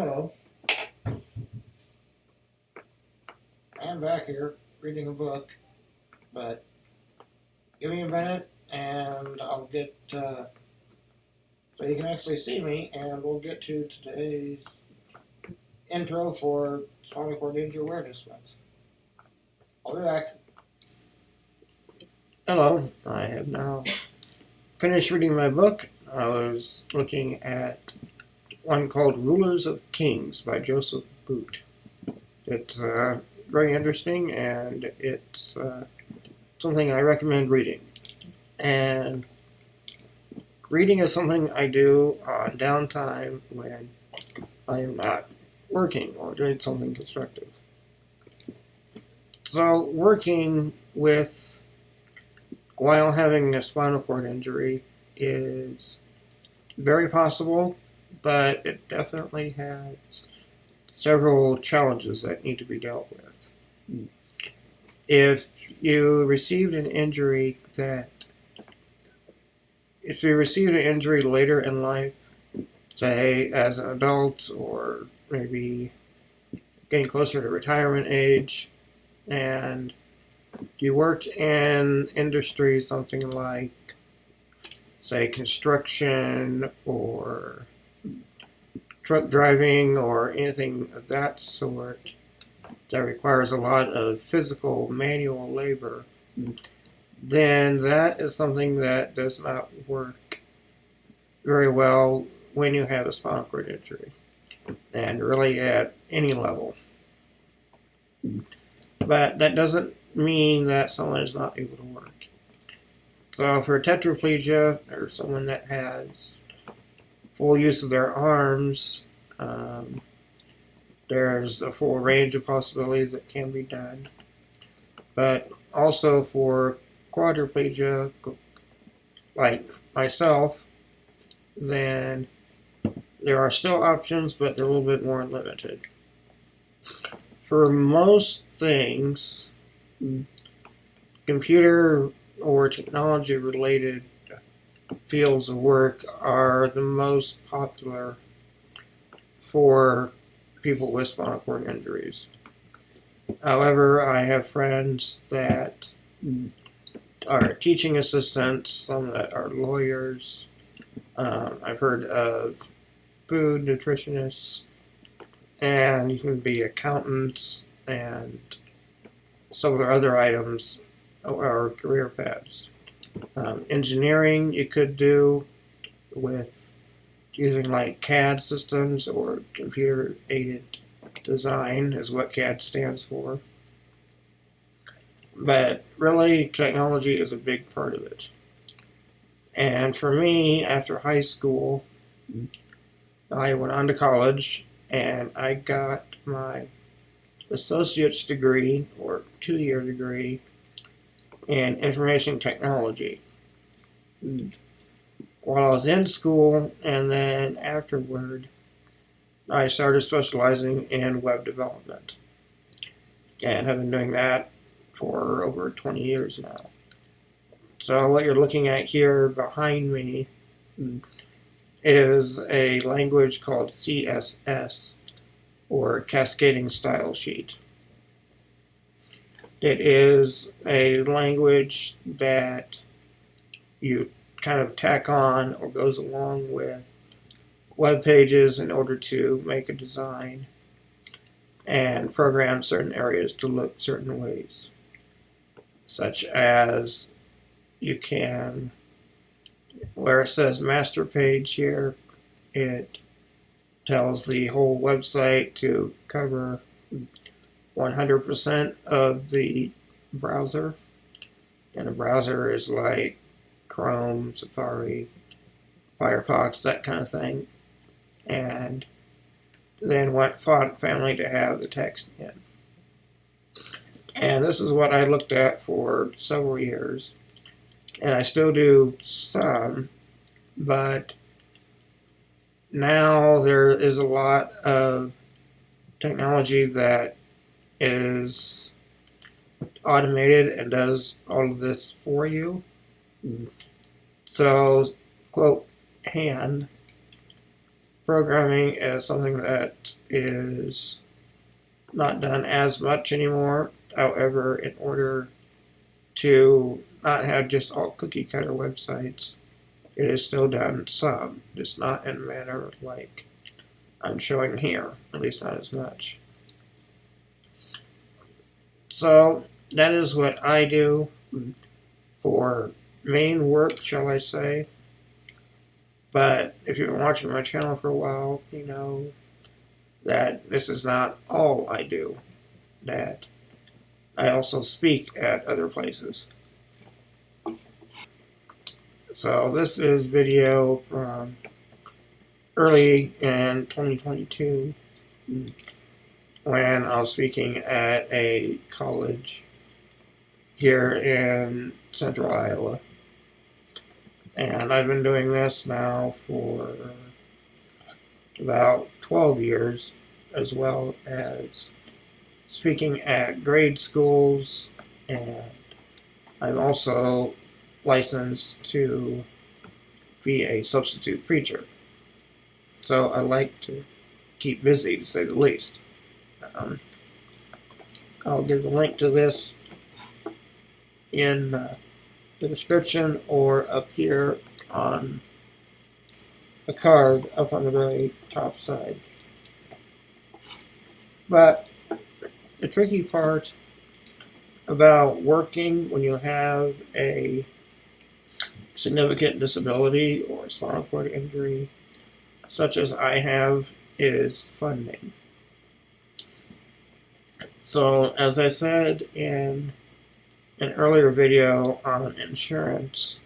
Hello. I'm back here reading a book, but give me a minute and I'll get so you can actually see me, and we'll get to today's intro for Spinal Cord Injury Awareness Month. I'll be back. Hello. I have now finished reading my book. I was looking at one called Rulers of Kings by Joseph Boot. It's very interesting, and it's something I recommend reading. And reading is something I do on downtime when I am not working or doing something constructive. So working with while having a spinal cord injury is very possible, but it definitely has several challenges that need to be dealt with. If you received an injury later in life, say as an adult or maybe getting closer to retirement age, and you worked in industry, something like, say, construction or truck driving or anything of that sort that requires a lot of physical manual labor, then that is something that does not work very well when you have a spinal cord injury, and really at any level. But that doesn't mean that someone is not able to work. So for tetraplegia, or someone that has full use of their arms, there's a full range of possibilities that can be done. But also for quadriplegia, like myself, then there are still options, but they're a little bit more limited. For most things, computer or technology related fields of work are the most popular for people with spinal cord injuries. However, I have friends that are teaching assistants, some that are lawyers. I've heard of food nutritionists, and you can be accountants, and some of the other items are career paths. Engineering you could do with using like CAD systems, or computer aided design is what CAD stands for. But really, technology is a big part of it. And for me, after high school, I went on to college and I got my associate's degree, or 2-year degree, in information technology. While I was in school, and then afterward, I started specializing in web development, and have been doing that for over 20 years now. So what you're looking at here behind me is a language called CSS, or Cascading Style Sheet. It is a language that you kind of tack on or goes along with web pages in order to make a design and program certain areas to look certain ways, such as you can, where it says master page here, it tells the whole website to cover 100% of the browser, and a browser is like Chrome, Safari, Firefox, that kind of thing, and then what font family to have the text in. And this is what I looked at for several years, and I still do some, but now there is a lot of technology that is automated and does all of this for you. So, quote, hand programming is something that is not done as much anymore. However, in order to not have just all cookie cutter websites, it is still done some, just not in a manner like I'm showing here, at least not as much. So that is what I do for main work, shall I say. But if you've been watching my channel for a while, you know that this is not all I do, that I also speak at other places. So this is video from early in 2022 when I was speaking at a college here in central Iowa. And I've been doing this now for about 12 years, as well as speaking at grade schools, and I'm also licensed to be a substitute preacher. So I like to keep busy, to say the least. I'll give the link to this in the description or up here on a card up on the very top side. But the tricky part about working when you have a significant disability or spinal cord injury, such as I have, is funding. So, as I said in an earlier video on insurance,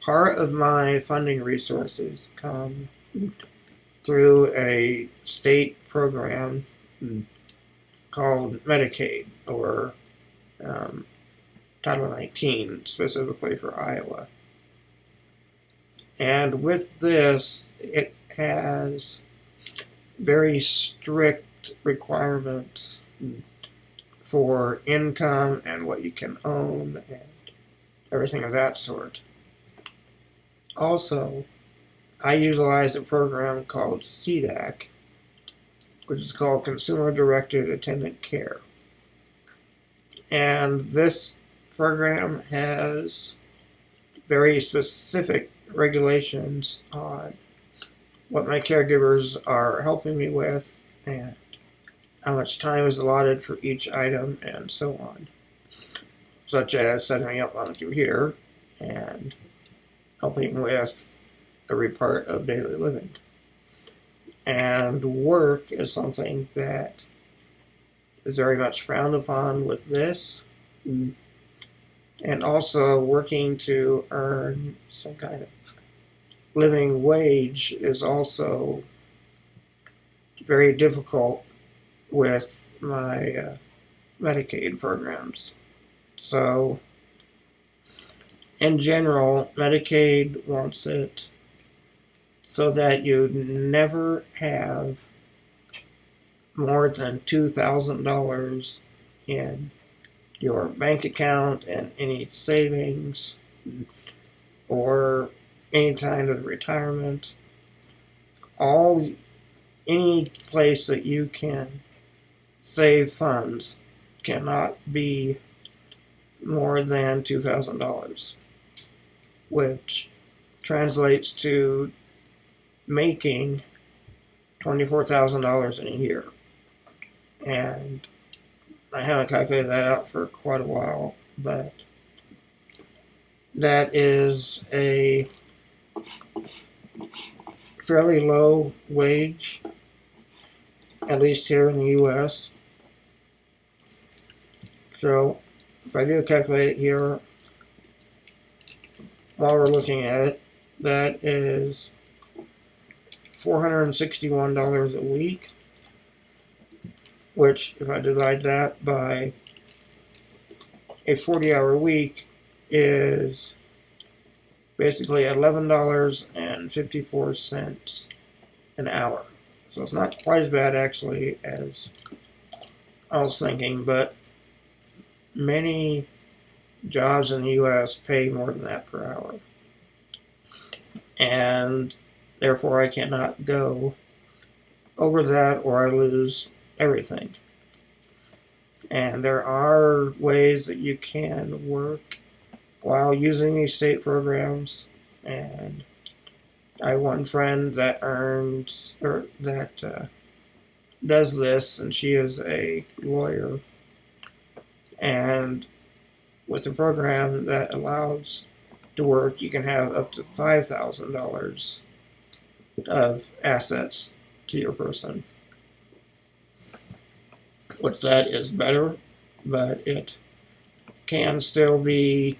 part of my funding resources come through a state program called Medicaid, or Title 19, specifically for Iowa. And with this, it has very strict requirements for income and what you can own and everything of that sort. Also, I utilize a program called CDAC, which is called Consumer Directed Attendant Care. And this program has very specific regulations on what my caregivers are helping me with and how much time is allotted for each item and so on, such as setting me up on a computer and helping with every part of daily living. And work is something that is very much frowned upon with this, and also working to earn some kind of living wage is also very difficult with my Medicaid programs. So, in general, Medicaid wants it so that you never have more than $2,000 in your bank account and any savings or any kind of retirement. Any place that you can save funds cannot be more than $2,000, which translates to making $24,000 in a year. And I haven't calculated that out for quite a while, but that is a fairly low wage, at least here in the U.S. So if I do calculate it here while we're looking at it, that is $461 a week, which, if I divide that by a 40-hour week, is basically $11.54 an hour. So it's not quite as bad, actually, as I was thinking, but many jobs in the U.S. pay more than that per hour. And Therefore, I cannot go over that or I lose everything. And there are ways that you can work while using these state programs. And I have one friend that does this, and she is a lawyer. And with a program that allows to work, you can have up to $5,000 of assets to your person. Which that is better, but it can still be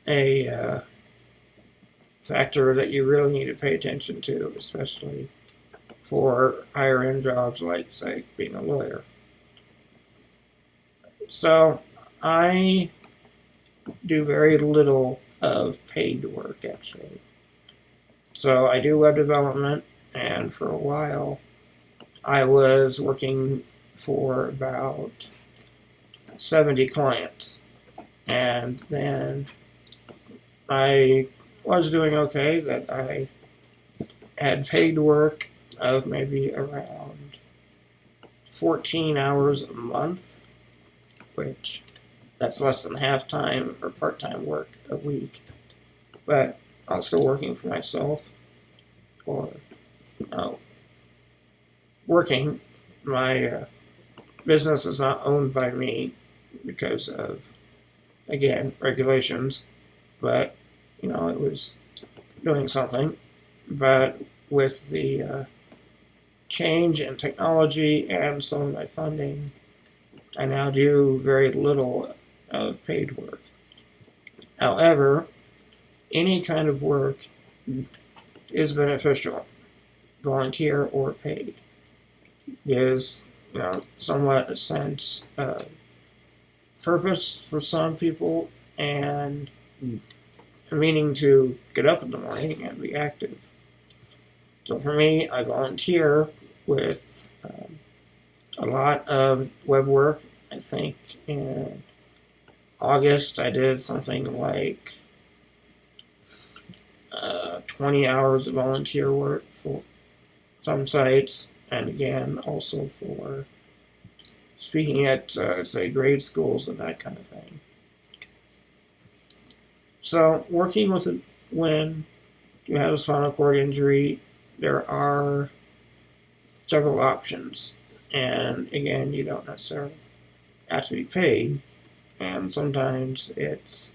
a factor that you really need to pay attention to, especially for higher end jobs like, say, being a lawyer. So I do very little of paid work, actually. So I do web development, and for a while I was working for about 70 clients. And then I was doing okay, that I had paid work of maybe around 14 hours a month, which that's less than half-time or part-time work a week. But I was still working for myself, or working. My business is not owned by me because of, again, regulations, but it was doing something. But with the change in technology and some of my funding, I now do very little of paid work. However, any kind of work is beneficial, volunteer or paid. Is somewhat a sense of purpose for some people, and a meaning to get up in the morning and be active. So for me, I volunteer with a lot of web work. I think in August I did something like 20 hours of volunteer work for some sites, and again also for speaking at say grade schools and that kind of thing. So working with it when you have a spinal cord injury, there are several options, and again, you don't necessarily have to be paid, and sometimes it's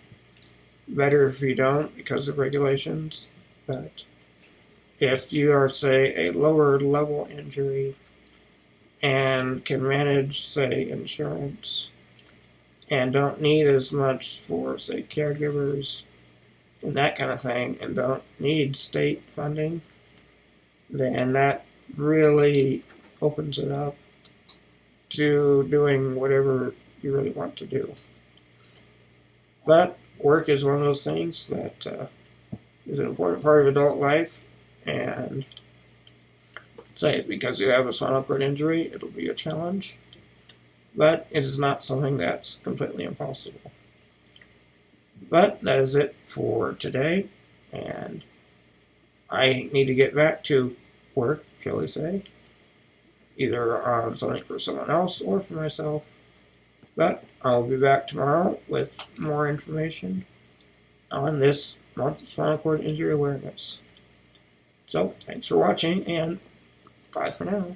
better if you don't because of regulations. But if you are, say, a lower level injury and can manage, say, insurance and don't need as much for, say, caregivers and that kind of thing, and don't need state funding, then that really opens it up to doing whatever you really want to do. But work is one of those things that is an important part of adult life, and say because you have a spinal cord injury, it'll be a challenge, but it is not something that's completely impossible. But that is it for today, and I need to get back to work, shall we say, either on something for someone else or for myself. But I'll be back tomorrow with more information on this month's spinal cord injury awareness. So, thanks for watching, and bye for now.